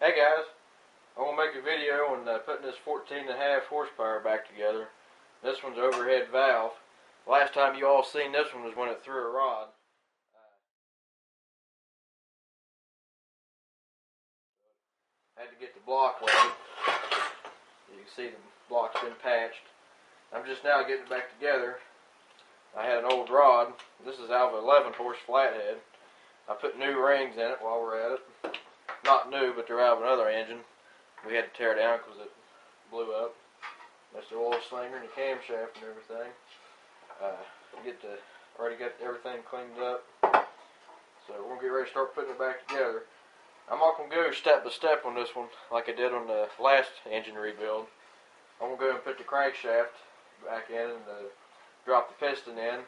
Hey guys, I want to make a video on putting this 14.5 horsepower back together. This one's overhead valve. Last time you all seen this one was when it threw a rod. Had to get the block welded. You can see the block's been patched. I'm just now getting it back together. I had an old rod. This is out of an 11 horse flathead. I put new rings in it while we're at it. Not new, but they're out of another engine. We had to tear it down because it blew up. That's the oil slinger and the camshaft and everything. Already got everything cleaned up. So we're going to get ready to start putting it back together. I'm not going to go step by step on this one like I did on the last engine rebuild. I'm going to go and put the crankshaft back in and drop the piston in.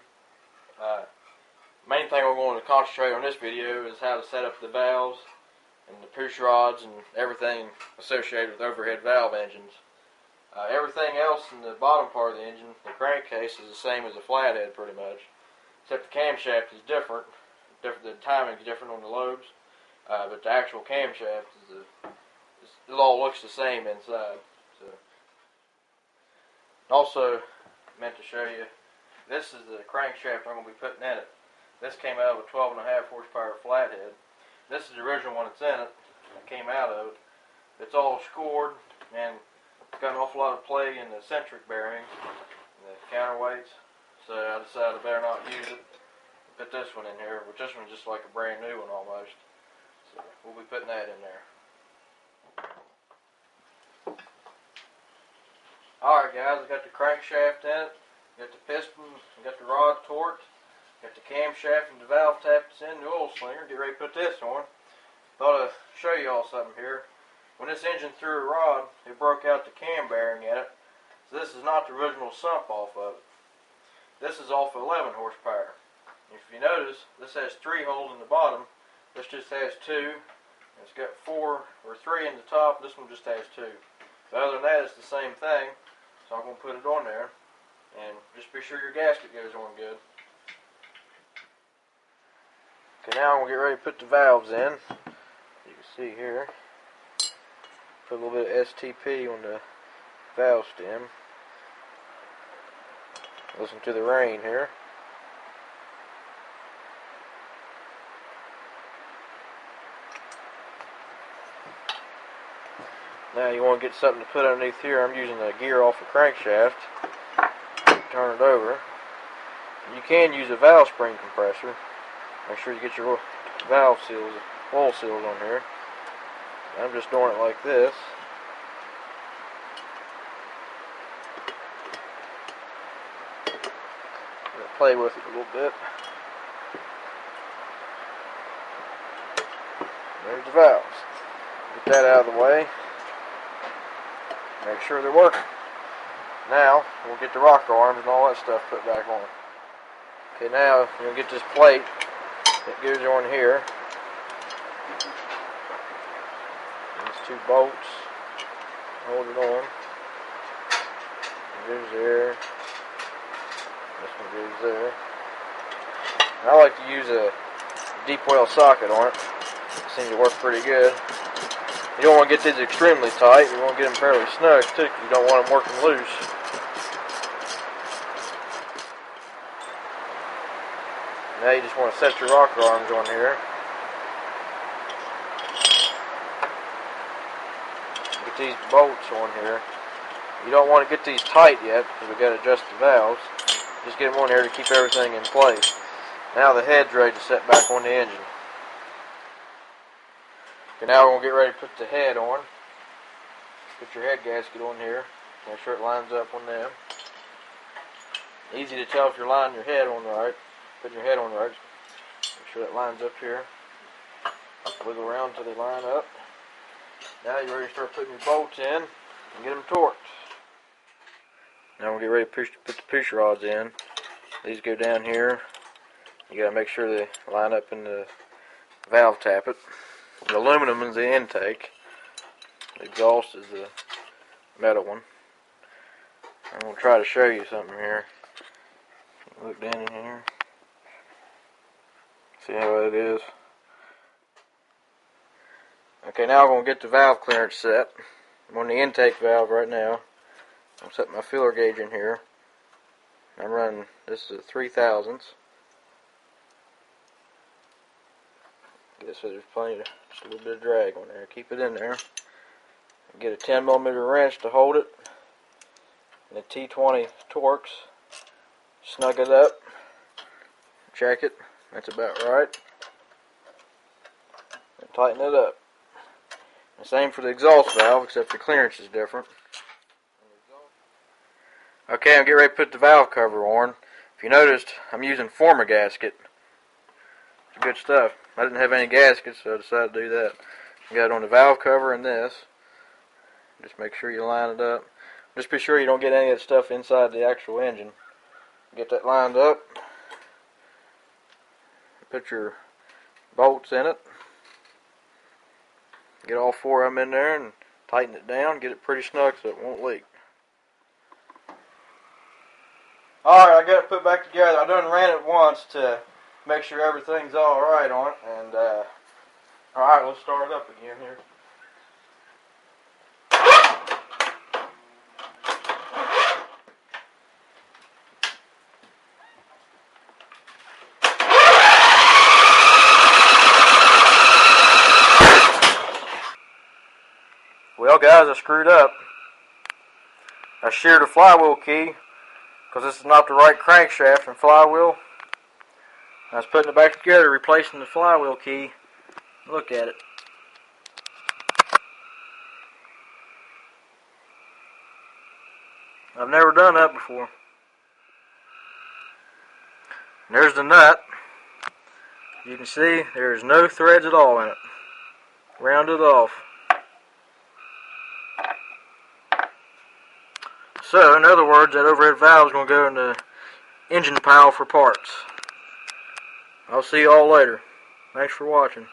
Main thing I'm going to concentrate on this video is how to set up the valves and the push rods and everything associated with overhead valve engines. Everything else in the bottom part of the engine, the crankcase, is the same as a flathead pretty much, except the camshaft is different. The timing is different on the lobes, but the actual camshaft it all looks the same inside. So, also meant to show you, this is the crankshaft I'm going to be putting in it. This came out of a 12.5 horsepower flathead. This is the original one that's in it. That came out of it. It's all scored and it's got an awful lot of play in the centric bearings and the counterweights. So I decided I better not use it. Put this one in here, but this one's just like a brand new one almost. So we'll be putting that in there. Alright guys, I got the crankshaft in it. Got the piston, got the rod torqued. Got the camshaft and the valve taps in the oil slinger. Get ready to put this on. Thought I'd show you all something here. When this engine threw a rod, it broke out the cam bearing in it. So this is not the original sump off of it. This is off 11 horsepower. If you notice, this has 3 holes in the bottom. This just has 2. It's got 4 or 3 in the top. This one just has 2. But other than that, it's the same thing. So I'm going to put it on there. And just be sure your gasket goes on good. Okay, now I'm going to get ready to put the valves in. You can see here. Put a little bit of STP on the valve stem. Listen to the rain here. Now you want to get something to put underneath here. I'm using a gear off a crankshaft. Turn it over. You can use a valve spring compressor. Make sure you get your valve seals, oil seals on here. I'm just doing it like this. Play with it a little bit. There's the valves. Get that out of the way. Make sure they're working. Now, we'll get the rocker arms and all that stuff put back on. Okay, now you'll get this plate that goes on here. These 2 bolts. Hold it on. It goes there. This one goes there. I like to use a deep well socket on it. It seems to work pretty good. You don't want to get these extremely tight. You want to get them fairly snug too, because you don't want them working loose. Now you just want to set your rocker arms on here. Get these bolts on here. You don't want to get these tight yet because we've got to adjust the valves. Just get them on here to keep everything in place. Now the head's ready to set back on the engine. Okay, now we're going to get ready to put the head on. Put your head gasket on here. Make sure it lines up on them. Easy to tell if you're lining your head on right. Put your head on right. Make sure it lines up here. Wiggle around until they line up. Now you're ready to start putting your bolts in and get them torqued. Now we'll get ready to put the push rods in. These go down here. You got to make sure they line up in the valve tappet. The aluminum is the intake. The exhaust is the metal one. I'm going to try to show you something here. Look down in here. See how it is? Okay, now I'm going to get the valve clearance set. I'm on the intake valve right now. I'm setting my feeler gauge in here. I'm running, this is a 3/1000. Guess there's plenty of, just a little bit of drag on there. Keep it in there. Get a 10mm wrench to hold it. And a T20 Torx. Snug it up. Check it. That's about right. And tighten it up. The same for the exhaust valve, except the clearance is different. Okay, I'm getting ready to put the valve cover on. If you noticed, I'm using former gasket. It's good stuff. I didn't have any gaskets, so I decided to do that. I got it on the valve cover and this. Just make sure you line it up. Just be sure you don't get any of that stuff inside the actual engine. Get that lined up. Put your bolts in it. Get all 4 of them in there and tighten it down. Get it pretty snug so it won't leak. Alright, I got it put back together. I done ran it once to make sure everything's alright on it. And alright, let's start it up again here. Well, guys, I screwed up. I sheared the flywheel key because this is not the right crankshaft and flywheel. I was putting it back together, replacing the flywheel key. Look at it. I've never done that before. And there's the nut. You can see there's no threads at all in it. Rounded off. So, in other words, that overhead valve is going to go in the engine pile for parts. I'll see you all later. Thanks for watching.